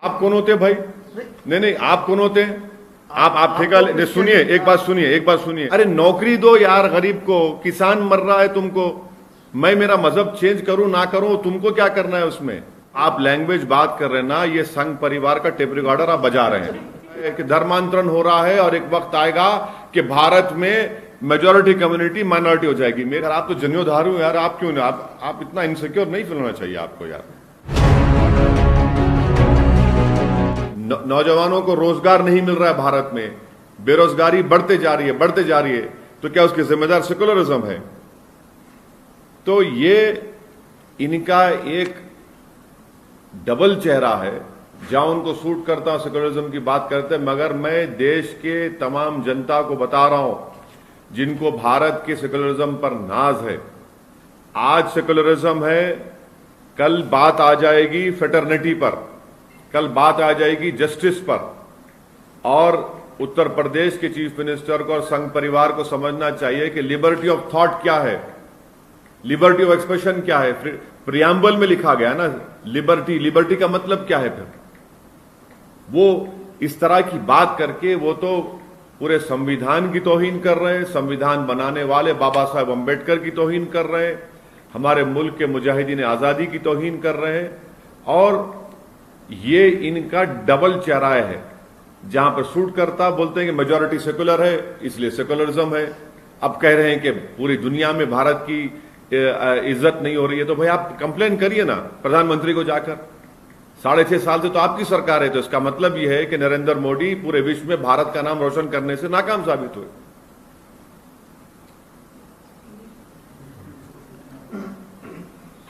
आप कौन होते भाई? नहीं, आप कौन होते? आप ठेका ले? सुनिए, एक बात सुनिए। अरे नौकरी दो यार गरीब को, किसान मर रहा है तुमको। मैं मेरा मजहब चेंज करूं ना करूं, तुमको क्या करना है उसमें? आप लैंग्वेज बात कर रहे हैं ना, ये संघ परिवार का टेप रिकॉर्डर आप बजा रहे हैं कि धर्मांतरण हो रहा है और एक वक्त आएगा कि भारत में मेजोरिटी कम्युनिटी माइनॉरिटी हो जाएगी। मेरे आप तो जन्योधारी हो यार, आप क्यों नहीं? आप इतना इनसिक्योर नहीं फील होना चाहिए आपको यार। नौजवानों को रोजगार नहीं मिल रहा है भारत में, बेरोजगारी बढ़ते जा रही है, तो क्या उसके जिम्मेदार सेकुलरिज्म है? तो ये इनका एक डबल चेहरा है, जहां उनको सूट करता हूं सेकुलरिज्म की बात करते हैं, मगर मैं देश के तमाम जनता को बता रहा हूं जिनको भारत के सेकुलरिज्म पर नाज है। आज सेकुलरिज्म है, कल बात आ जाएगी फेटर्निटी पर, कल बात आ जाएगी जस्टिस पर। और उत्तर प्रदेश के चीफ मिनिस्टर को और संघ परिवार को समझना चाहिए कि लिबर्टी ऑफ थॉट क्या है, लिबर्टी ऑफ एक्सप्रेशन क्या है। प्रियम्बल में लिखा गया ना लिबर्टी का मतलब क्या है? फिर वो इस तरह की बात करके वो तो पूरे संविधान की तौहीन कर रहे हैं, संविधान बनाने वाले बाबा साहब अंबेडकर की तौहीन कर रहे हैं, हमारे मुल्क के मुजाहिदीन आजादी की तौहीन कर रहे हैं। और ये इनका डबल चेहरा है, जहां पर सूट करता बोलते हैं कि मेजॉरिटी सेकुलर है इसलिए सेकुलरिज्म है, अब कह रहे हैं कि पूरी दुनिया में भारत की इज्जत नहीं हो रही है। तो भाई आप कंप्लेन करिए ना प्रधानमंत्री को जाकर। 6.5 साल से तो आपकी सरकार है, तो इसका मतलब यह है कि नरेंद्र मोदी पूरे विश्व में भारत का नाम रोशन करने से नाकाम साबित हुए।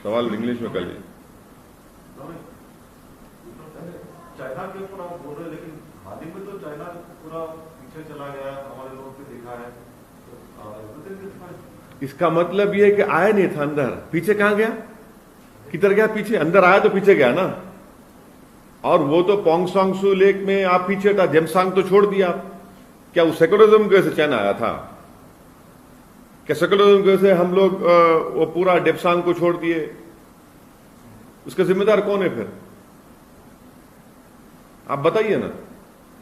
सवाल इंग्लिश में कर लीजिए। चाइना के ऊपर आप बोल रहे हैं, लेकिन हाल ही में तो चाइना पूरा पीछे चला गया, हमारे लोगों को दिखा है। इसका मतलब यह है कि आया नहीं था अंदर, पीछे कहां गया, किधर गया? पीछे, अंदर आया तो पीछे गया ना। और वो तो पोंग सांग सू लेक में आप पीछे था, जेमसांग तो छोड़ दिया आप। क्या उस सेकुलरिज्म की वजह से चाइना आया था? क्या सेकुलरिज्म की वजह से हम लोग वो पूरा डेपसांग को छोड़ दिए? उसका जिम्मेदार कौन है फिर? आप बताइए ना।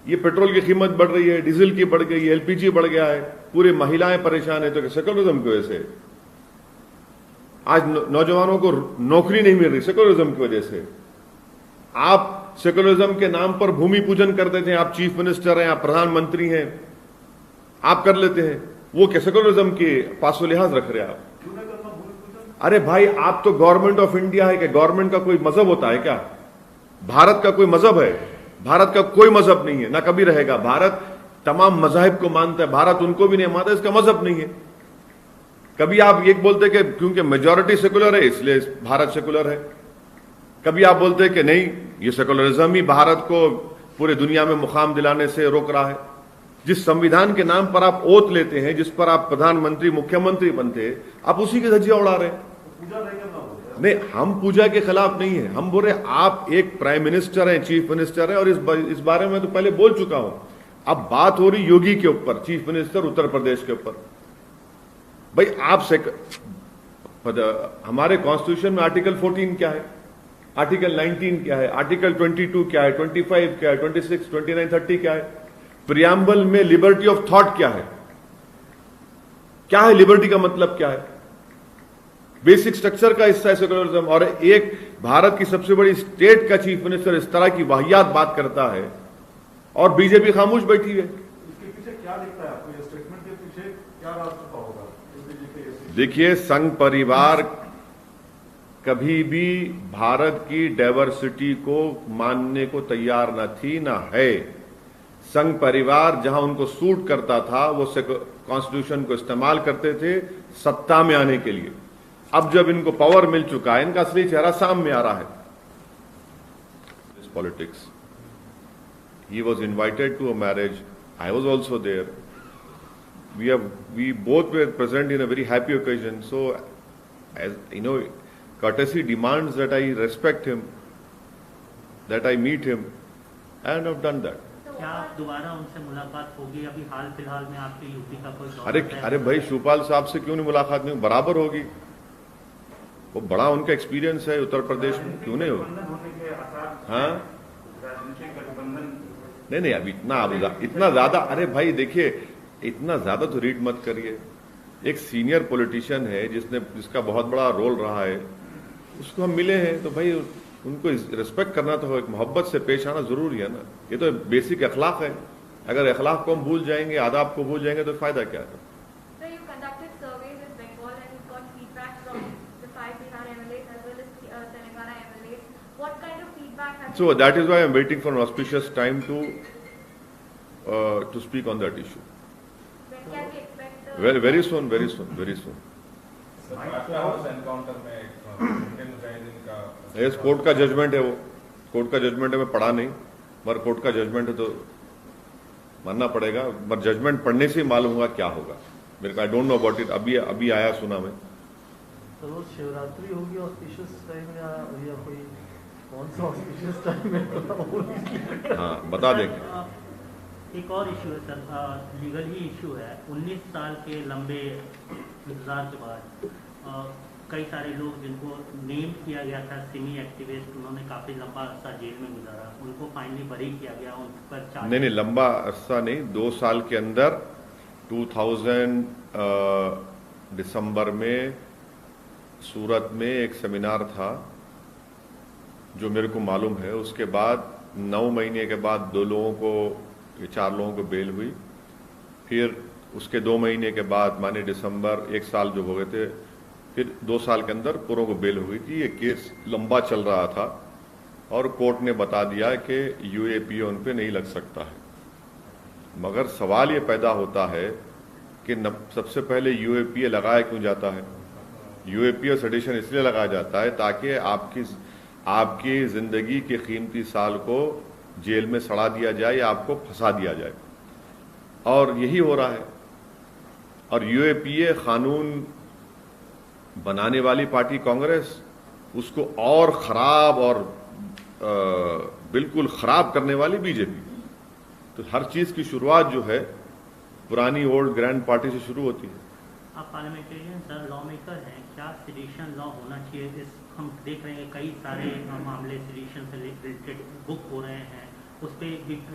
ये पेट्रोल की कीमत बढ़ रही है, डीजल की बढ़ गई है, एलपीजी बढ़ गया है, पूरी महिलाएं परेशान है, तो सेकुलरिज्म की वजह से। आज नौजवानों को नौकरी नहीं मिल रही सेकुलरिज्म की वजह से। आप सेकुलरिज्म के नाम पर भूमि पूजन कर देते हैं, आप चीफ मिनिस्टर हैं, आप प्रधानमंत्री हैं, आप कर लेते हैं। वो क्या सेकुलरिज्म के पासो लिहाज रख रहे हैं आप? अरे भाई आप तो गवर्नमेंट ऑफ इंडिया है, कि गवर्नमेंट का कोई मजहब होता है क्या? भारत का कोई मजहब है? भारत का कोई मजहब नहीं है, ना कभी रहेगा। भारत तमाम मजाहिब को मानता है, भारत उनको भी नहीं मानता, इसका मजहब नहीं है। कभी आप ये बोलते कि क्योंकि मेजॉरिटी सेकुलर है इसलिए भारत सेकुलर है, कभी आप बोलते कि नहीं ये सेकुलरिज्म ही भारत को पूरे दुनिया में मुकाम दिलाने से रोक रहा है। जिस संविधान के नाम पर आप ओथ लेते हैं, जिस पर आप प्रधानमंत्री मुख्यमंत्री बनते हैं, आप उसी की धज्जियां उड़ा रहे हैं। नहीं, हम पूजा के खिलाफ नहीं है, हम बोल रहे आप एक प्राइम मिनिस्टर हैं, चीफ मिनिस्टर हैं, और इस बारे में तो पहले बोल चुका हूं। अब बात हो रही योगी के ऊपर, चीफ मिनिस्टर उत्तर प्रदेश के ऊपर। भाई आप हमारे कॉन्स्टिट्यूशन में आर्टिकल 14 क्या है, आर्टिकल 19 क्या है, आर्टिकल 22 क्या है, 25 क्या है, 26, 29, 30 क्या है, प्रियम्बल में लिबर्टी ऑफ थॉट क्या है? क्या है लिबर्टी का मतलब क्या है? बेसिक स्ट्रक्चर का हिस्सा है सेकुलरिज्म। और एक भारत की सबसे बड़ी स्टेट का चीफ मिनिस्टर इस तरह की वाहियात बात करता है और बीजेपी खामोश बैठी है। इसके पीछे क्या दिखता है आपको? ये स्टेटमेंट के पीछे क्या राज छुपा होगा? देखिए, संघ परिवार कभी भी भारत की डाइवर्सिटी को मानने को तैयार न थी, ना है। संघ परिवार जहां उनको सूट करता था वो कॉन्स्टिट्यूशन को इस्तेमाल करते थे सत्ता में आने के लिए। अब जब इनको पावर मिल चुका है, इनका असली चेहरा सामने आ रहा है। Politics, he was invited to a marriage, I was also there, we both were present in a very happy occasion. So, as you know, courtesy demands that I respect him, that I meet him, and I've done that. क्या दोबारा उनसे मुलाकात होगी? अभी हाल फिलहाल में आपके UP का कोई दौरा? अरे भाई, शिवपाल साहब से क्यों नहीं मुलाकात? नहीं, बराबर होगी। वो बड़ा उनका एक्सपीरियंस है उत्तर प्रदेश में, क्यों नहीं होगी? हाँ, राजनीतिक गठबंधन। नहीं अब इतना ज्यादा, अरे भाई देखिए, इतना ज्यादा तो रीड मत करिए। एक सीनियर पॉलिटिशियन है जिसका बहुत बड़ा रोल रहा है, उसको हम मिले हैं तो भाई उनको रिस्पेक्ट करना तो हो, एक मोहब्बत से पेश आना जरूरी है ना। ये तो बेसिक अखलाक है। अगर अखलाक को हम भूल जाएंगे, आदाब को भूल जाएंगे तो फायदा क्या है। So that is why I am waiting for an auspicious time to speak on that issue. When can we expect? Very soon, very soon, very soon. Yes, court का जजमेंट है, वो कोर्ट का जजमेंट है, मैं पढ़ा नहीं, मगर court का जजमेंट है तो मानना पड़ेगा। पर जजमेंट पढ़ने से ही मालूम होगा क्या होगा। मेरे को I don't know about it, अभी आया सुना मैं। तो रोज शिवरात्रि होगी ऑस्पिशियस टाइम या कोई कौन सा ऑस्पिशियस टाइम है? हाँ, बता देंगे। एक और इशू है सर, लीगल ही इशू है। 19 साल के लंबे इंतजार के बाद कई सारे लोग जिनको नेम किया गया था सिमी एक्टिविस्ट, उन्होंने काफी लंबा अरसा जेल में गुजारा, उनको फाइनली बरी किया गया। उन पर नहीं लंबा अरसा नहीं, 2 साल के अंदर 2000 दिसंबर में सूरत में एक सेमिनार था जो मेरे को मालूम है। उसके बाद 9 महीने के बाद 4 लोगों को बेल हुई। फिर उसके 2 महीने के बाद माने दिसंबर 1 साल जो हो गए थे, फिर 2 साल के अंदर पूरों को बेल हुई थी। ये केस लंबा चल रहा था और कोर्ट ने बता दिया कि यूएपीए उन पे नहीं लग सकता है। मगर सवाल ये पैदा होता है कि सबसे पहले यूएपीए लगाया क्यों जाता है? यूएपीए सेडिशन इसलिए लगाया जाता है ताकि आपकी जिंदगी के कीमती साल को जेल में सड़ा दिया जाए या आपको फंसा दिया जाए, और यही हो रहा है। और यूएपीए कानून बनाने वाली पार्टी कांग्रेस, उसको और खराब और बिल्कुल खराब करने वाली बीजेपी। तो हर चीज की शुरुआत जो है पुरानी ओल्ड ग्रैंड पार्टी से शुरू होती है। आप पार्लियामेंटेरियन सर, लॉ मेकर हैं, क्या सेडिशन लॉ होना चाहिए? हम देख रहे हैं कई सारे मामले सेडिशन से रिलेटेड बुक हो रहे हैं, उस पर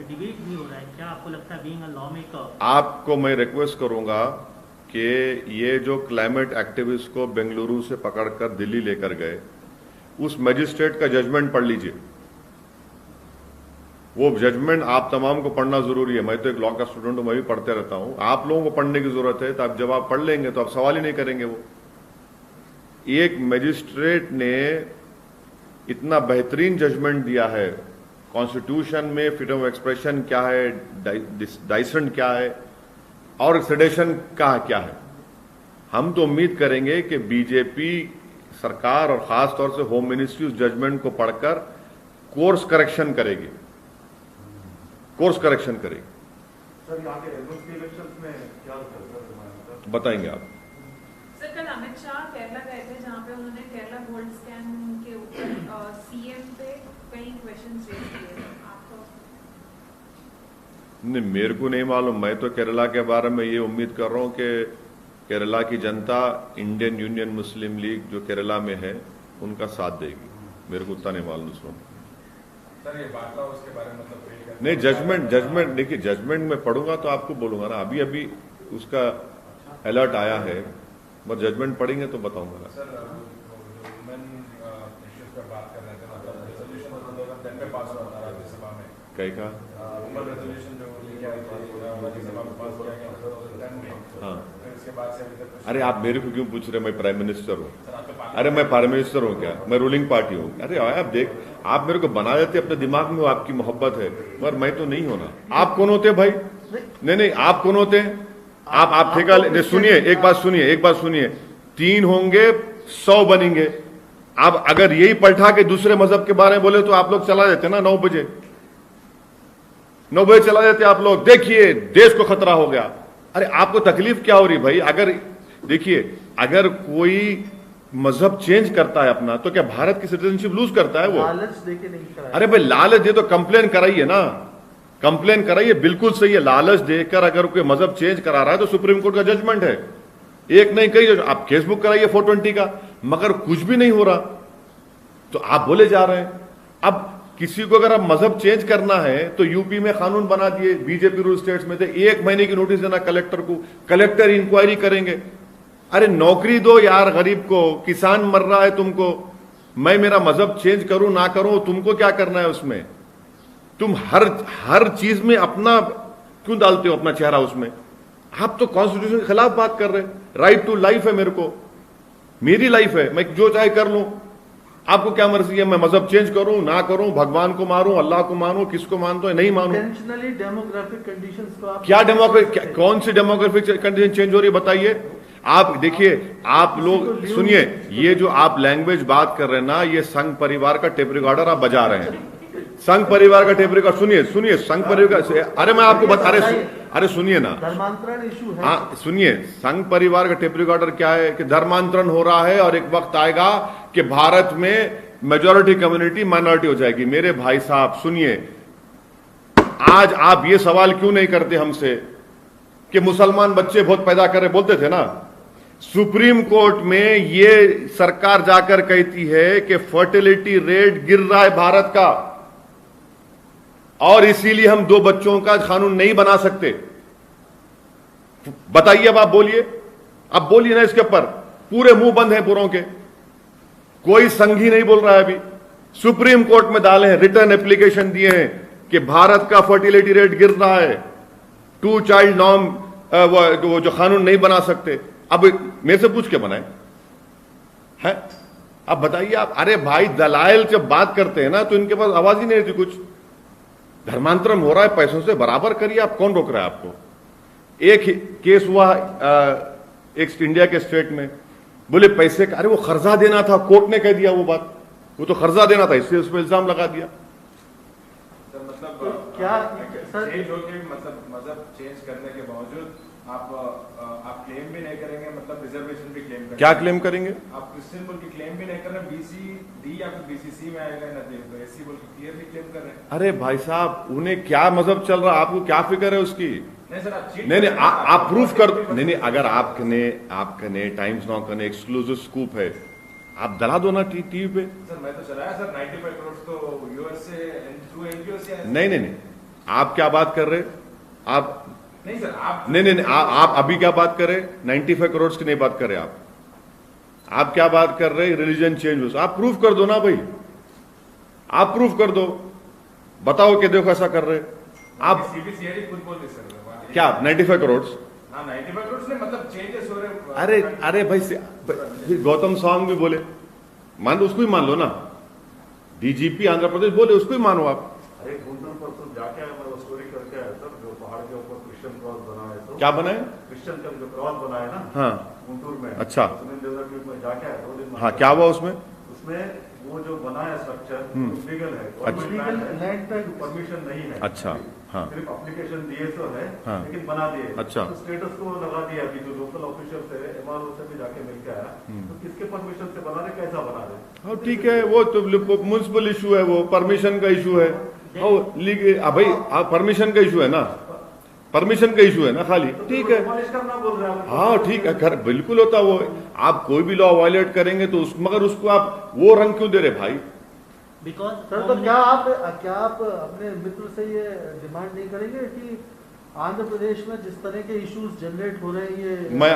डिबेट भी हो रहा है। क्या आपको लगता है बीइंग अ लॉ मेकर? आपको मैं रिक्वेस्ट करूंगा कि ये जो क्लाइमेट एक्टिविस्ट को बेंगलुरु से पकड़कर दिल्ली लेकर गए, उस मजिस्ट्रेट का जजमेंट पढ़ लीजिए। वो जजमेंट आप तमाम को पढ़ना जरूरी है। मैं तो एक लॉ का स्टूडेंट हूं, मैं भी पढ़ते रहता हूं। आप लोगों को पढ़ने की जरूरत है, तो आप जब आप पढ़ लेंगे तो आप सवाल ही नहीं करेंगे। वो एक मजिस्ट्रेट ने इतना बेहतरीन जजमेंट दिया है। कॉन्स्टिट्यूशन में फ्रीडम ऑफ एक्सप्रेशन क्या है, डाइसेंट क्या है और सेडेशन का क्या है। हम तो उम्मीद करेंगे कि बीजेपी सरकार और खास तौर से होम मिनिस्ट्री उस जजमेंट को पढ़कर कोर्स करेक्शन करेगी। सर यहाँ के एमएलसी इलेक्शंस में क्या होता है सर? बताएंगे आप। सर कल अमित शाह केरला गए थे, जहाँ पे उन्होंने केरला गोल्ड स्कैम के ऊपर सीएम पे कई क्वेश्चंस रेज किए। आपको? नहीं, मेरे को नहीं मालूम। मैं तो केरला के बारे में ये उम्मीद कर रहा हूं कि केरला की जनता इंडियन यूनियन मुस्लिम लीग जो केरला में है उनका साथ देगी। मेरे को उतना नहीं मालूम उसमें। सर ये बात उसके बारे में मतलब नहीं, जजमेंट देखिए, जजमेंट में पढ़ूंगा तो आपको बोलूंगा ना। अभी उसका अलर्ट आया है, बस जजमेंट पढ़ेंगे तो बताऊंगा ना। सर वुमेन इश्यूज पर बात कर रहे थे, मतलब रेजोल्यूशन 2010 में पास हुआ था राज्यसभा में। कहीं का वुमेन रेजोल्यूशन जो लेके आई थी राज्यसभा में पास किया गया 2010 में। हाँ, फिर उसके बाद से अभी तक। अरे आप मेरे को क्यों पूछ रहे? मैं प्राइम मिनिस्टर हूँ। अरे मैं प्राइम मिनिस्टर हूँ क्या? मैं रूलिंग पार्टी हूँ। अरे आप देख, आप मेरे को बना देते अपने दिमाग में, आपकी मोहब्बत है, पर मैं तो नहीं होना। आप कौन होते भाई? नहीं, आप कौन होते? आप ठेका ले। सुनिए, एक बात सुनिए, 3 होंगे 100 बनेंगे। आप अगर यही पलटा के दूसरे मजहब के बारे में बोले तो आप लोग चला देते ना 9 बजे चला देते आप लोग। देखिए देश को खतरा हो गया। अरे आपको तकलीफ क्या हो रही भाई? अगर देखिए, अगर कोई मजहब चेंज करता है अपना, तो क्या भारत की सिटीजनशिप लूज करता है वो? लालच देके नहीं कराया। अरे भाई लालच दे तो कंप्लेन कराइए ना, कंप्लेन कराइए, बिल्कुल सही है। लालच देकर अगर कोई मजहब चेंज करा रहा है तो सुप्रीम कोर्ट का जजमेंट है, एक नहीं कई। आप केस बुक कराइए 420 का, मगर कुछ भी नहीं हो रहा तो आप बोले जा रहे हैं। अब किसी को अगर आप मजहब चेंज करना है तो यूपी में कानून बना दिए, बीजेपी रूल स्टेट्स में थे, 1 महीने की नोटिस देना कलेक्टर को, कलेक्टर इंक्वायरी करेंगे। अरे नौकरी दो यार गरीब को, किसान मर रहा है, तुमको मैं मेरा मजहब चेंज करूं ना करूं, तुमको क्या करना है उसमें? तुम हर चीज में अपना क्यों डालते हो अपना चेहरा उसमें? आप तो कॉन्स्टिट्यूशन के खिलाफ बात कर रहे हैं। राइट टू लाइफ है, मेरे को, मेरी लाइफ है, मैं जो चाहे कर लूं। आपको क्या मर्जी है मैं मजहब चेंज करूं ना करूं, भगवान को मारूं, अल्लाह को मानूं, किसको मानता है नहीं मानूं? इंटेंशनली डेमोग्राफिक कंडीशंस को आप क्या डेमोग्राफिक, कौन सी डेमोग्राफिक कंडीशन चेंज हो रही है बताइए? आप देखिए, आप लोग सुनिए, ये जो आप लैंग्वेज बात कर रहे हैं ना, ये संघ परिवार का टेप रिकॉर्डर आप बजा रहे हैं। संघ परिवार का टेप रिकॉर्ड सुनिए, संघ परिवार, अरे मैं आपको बता, अरे सुनिए ना, धर्मांतरण इशू है। हाँ सुनिए, संघ परिवार का टेप रिकॉर्डर क्या है कि धर्मांतरण हो रहा है और एक वक्त आएगा कि भारत में मेजॉरिटी कम्युनिटी माइनॉरिटी हो जाएगी। मेरे भाई साहब सुनिए, आज आप ये सवाल क्यों नहीं करते हमसे कि मुसलमान बच्चे बहुत पैदा कर रहे, बोलते थे ना। सुप्रीम कोर्ट में ये सरकार जाकर कहती है कि फर्टिलिटी रेट गिर रहा है भारत का, और इसीलिए हम 2 बच्चों का कानून नहीं बना सकते। बताइए, अब आप बोलिए, अब बोलिए ना इसके ऊपर। पूरे मुंह बंद हैं पूरों के, कोई संघी नहीं बोल रहा है। अभी सुप्रीम कोर्ट में डाले हैं, रिटर्न एप्लीकेशन दिए हैं कि भारत का फर्टिलिटी रेट गिर रहा है, 2 चाइल्ड नॉर्म वो जो कानून नहीं बना सकते। अब मेरे से पूछ के बनाए है? अब बताइए आप। अरे भाई, दलाइल जब बात करते हैं ना तो इनके पास आवाज ही नहीं रहती कुछ। धर्मांतरण हो रहा है, पैसों से बराबर करिए, आप कौन रोक रहा है आपको? एक केस हुआ एक इंडिया के स्टेट में, बोले पैसे का, अरे वो कर्जा देना था, कोर्ट ने कह दिया वो बात, वो तो कर्जा देना था, इससे उस पर इल्जाम लगा दिया। सर मतलब क्या सर चेंज होके मतलब मजहब चेंज करने के बावजूद आप क्लेम भी नहीं करेंगे, मतलब रिजर्वेशन भी क्लेम करेंगे? क्या क्लेम करेंगे? आप क्रिश्चियन बोल के क्लेम भी नहीं कर रहे, बीसी डी या फिर बीसीसी में आएगा ना, देखो एससी बोल के क्लियरली क्लेम कर रहे हैं। अरे भाई साहब, उन्हें क्या मजहब चल रहा है, आपको क्या फिक्र है उसकी? नहीं सर, आप नहीं, आप प्रूफ कर, नहीं, अगर आपने टाइम्स नाउ का एक्सक्लूसिव स्कूप है, आप दला दो ना टीवी पे। सर मैं तो चलाया सर, 95 करोड़ तो यूएस से थ्रू एनजीओ से। नहीं, आप क्या बात कर रहे? आप नहीं सर, आप नहीं, आप अभी क्या बात कर रहे? 95 करोड़ की नहीं बात कर रहे आप क्या बात कर रहे? रिलीजन चेंज हो, आप प्रूफ कर दो ना भाई, आप प्रूफ कर दो, बताओ कि देखो ऐसा कर रहे आप। सीबीसीआईडी खुद बोल रही सर क्या 95 करोड़? हाँ 95 करोड़ से मतलब चेंजेस हो रहे। अरे भाई, गौतम स्वामी भी बोले, मान लो, उसको ही मान लो ना। डीजीपी आंध्र प्रदेश बोले, उसको ही मानो आप। अरे गुंटूर पर तो जाके मैं वो स्टोरी करके आया सर, जो पहाड़ के ऊपर क्रिश्चियन क्रॉस बना है। तो क्या बना है? क्रिश्चियन का जो क्रॉस बना है ना, हाँ गुंटूर में। अच्छा। उसमें डेजर्ट में जाके आया 2 दिन। हाँ, क्या हुआ उसमें? उसमें वो जो बना है स्ट्रक्चर लीगल है, अच्छा। लैंड पे परमिशन नहीं है। अच्छा, हाँ सिर्फ एप्लीकेशन दिए तो है, हाँ। लेकिन बना दिए। अच्छा। तो स्टेटस को लगा दिया कि जो लोकल ऑफिशियल थे, एमआरओ से भी जाके मिलकर आया, तो किसके परमिशन से बना रहे, कैसा बना रहे? हाँ ठीक है, वो तो म्युनिसिपल इशू है, वो परमिशन का इशू है। भाई परमिशन का इशू है ना, परमिशन का इशू है ना खाली, ठीक है। पॉलिश करना बोल रहे हैं। हाँ ठीक है, खैर बिल्कुल होता वो। आप कोई भी लॉ वायलेट करेंगे तो मगर उसको आप वो रंग क्यों दे रहे भाई? बिकॉज सर, तो क्या आप अपने मित्र से ये डिमांड नहीं करेंगे कि आंध्र प्रदेश में जिस तरह के इश्यूज जनरेट हो रहे हैं, ये मैं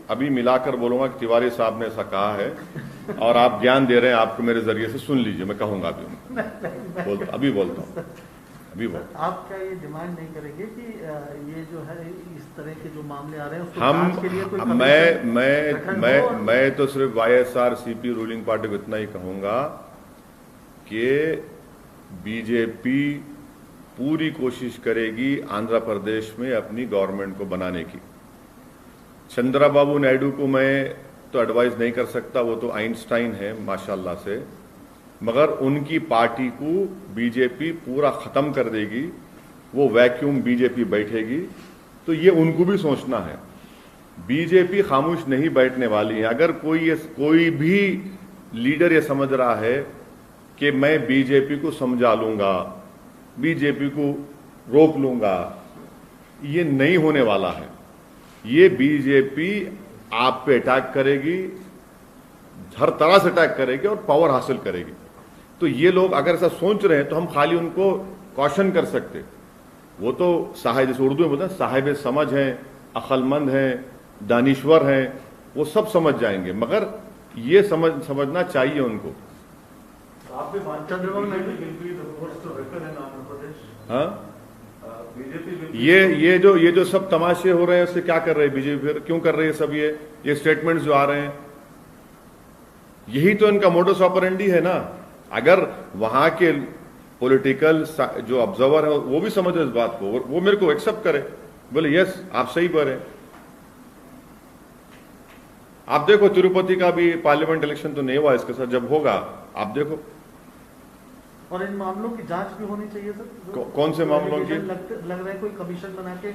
अभी मिलाकर बोलूंगा कि तिवारी साहब ने ऐसा कहा है और आप ज्ञान दे रहे हैं, आपको मेरे जरिए से सुन लीजिए, मैं कहूंगा अभी बोलता हूँ। आप क्या ये डिमांड नहीं करेंगे कि ये जो है इस तरह के जो मामले आ रहे हैं उसको जांच के लिए कोई कमीशन मैं तो सिर्फ वाईएसआर-सीपी रूलिंग पार्टी को इतना ही कहूंगा कि बीजेपी पूरी कोशिश करेगी आंध्र प्रदेश में अपनी गवर्नमेंट को बनाने की। चंद्रबाबू नायडू को मैं तो एडवाइस नहीं कर सकता, वो तो आइंस्टाइन है माशाल्लाह से, मगर उनकी पार्टी को बीजेपी पूरा खत्म कर देगी, वो वैक्यूम बीजेपी बैठेगी। तो ये उनको भी सोचना है, बीजेपी खामोश नहीं बैठने वाली है। अगर कोई भी लीडर ये समझ रहा है कि मैं बीजेपी को समझा लूंगा, बीजेपी को रोक लूंगा, ये नहीं होने वाला है। ये बीजेपी आप पे अटैक करेगी, हर तरह से अटैक करेगी और पावर हासिल करेगी। तो ये लोग अगर ऐसा सोच रहे हैं तो हम खाली उनको कॉशन कर सकते। वो तो साहिब, जैसे उर्दू में बोलते हैं, साहिब समझ हैं, अक्लमंद हैं, दानिश्वर हैं, वो सब समझ जाएंगे, मगर ये समझना चाहिए उनको। आप भी मानते हैं हाँ, बीजेपी ये जो सब तमाशे हो रहे हैं उससे क्या कर रहे हैं बीजेपी, फिर क्यों कर रही है सब ये स्टेटमेंट्स जो आ रहे हैं, यही तो इनका मोडस ऑपरेंडी है ना। अगर वहां के पॉलिटिकल जो ऑब्जर्वर है वो भी समझे इस बात को, वो मेरे को एक्सेप्ट करे, बोले यस आप सही बोल रहे हैं। आप देखो तिरुपति का भी पार्लियामेंट इलेक्शन तो नहीं हुआ इसके साथ, जब होगा आप देखो। और इन मामलों की जांच भी होनी चाहिए सर। कौन से मामलों की? लग रहा है कोई कमीशन बना के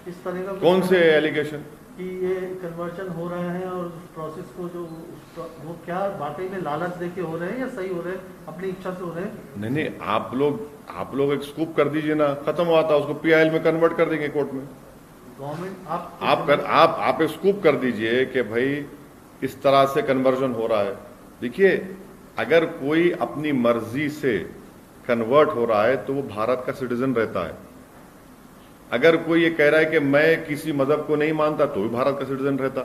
इस तरह का। कौन से एलिगेशन? कि ये कन्वर्जन हो रहे हैं और प्रोसेस को जो वो क्या वाकई में लालच देके हो रहे हैं या सही हो रहे हैं, अपनी इच्छा से हो रहे हैं? नहीं, आप लोग एक स्कूप कर दीजिए ना, खत्म हुआ था, उसको PIL में कन्वर्ट कर देंगे कोर्ट में। गवर्नमेंट आप एक स्कूप कर दीजिए कि भाई इस तरह से कन्वर्जन हो रहा है। देखिए, अगर कोई अपनी मर्जी से कन्वर्ट हो रहा है तो वो भारत का सिटीजन रहता है। अगर कोई ये कह रहा है कि मैं किसी मजहब को नहीं मानता तो भी भारत का सिटीजन रहता।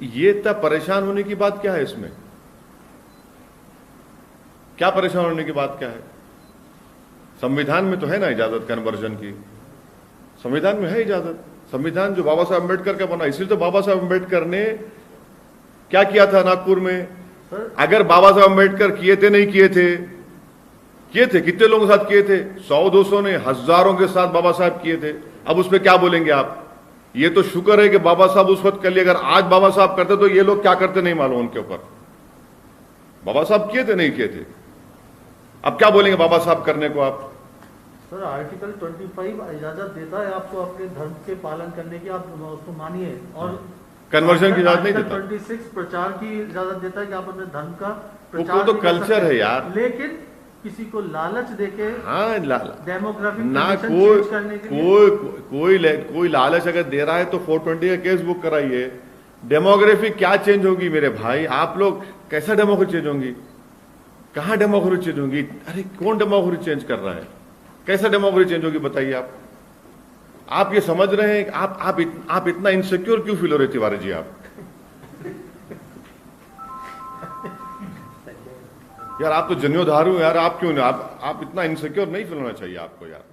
ये इतना परेशान होने की बात क्या है इसमें? क्या परेशान होने की बात क्या है? संविधान में तो है ना इजाजत कन्वर्जन की, संविधान में है इजाजत। संविधान जो बाबा साहब अम्बेडकर का बना, इसलिए तो बाबा साहब अम्बेडकर ने क्या किया था नागपुर में। अगर बाबा साहब अम्बेडकर किए थे, नहीं किए थे, कितने लोगों के साथ किए थे? 100-200 ने, हजारों के साथ बाबा साहब किए थे। अब उस पर क्या बोलेंगे आप? ये तो शुक्र है कि बाबा साहब उस वक्त कर लिए, अगर आज बाबा साहब करते तो ये लोग क्या करते नहीं मालूम उनके ऊपर। बाबा साहब किए थे, नहीं किए थे, अब क्या बोलेंगे बाबा साहब करने को आप? सर आर्टिकल 25 इजाजत देता है आपको अपने धर्म के पालन करने की, आप उसको मानिए। और कन्वर्जन की इजाजत नहीं देता। 26 प्रचार की इजाजत देता है कि आप अपने धर्म का वो प्रचार तो भी कर कल्चर सकते है हैं। यार। लेकिन किसी को लालच देके, हाँ, डेमोग्राफिक ना चेंज करने के लिए कोई लालच अगर दे रहा है तो 420 का केस बुक कराइए। डेमोग्राफी क्या चेंज होगी मेरे भाई? आप लोग कैसा डेमोग्राफी चेंज होंगी? कहां डेमोग्राफी चेंज होगी? अरे कौन डेमोग्राफी चेंज कर रहा है? कैसा डेमोग्राफी चेंज होगी बताइए आप ये समझ रहे हैं? आप इतना इनसिक्योर क्यों फील हो रहे तिवारी जी? आप यार, आप तो जन्योधारू यार, आप क्यों? आप इतना इनसिक्योर नहीं फील होना चाहिए आपको यार।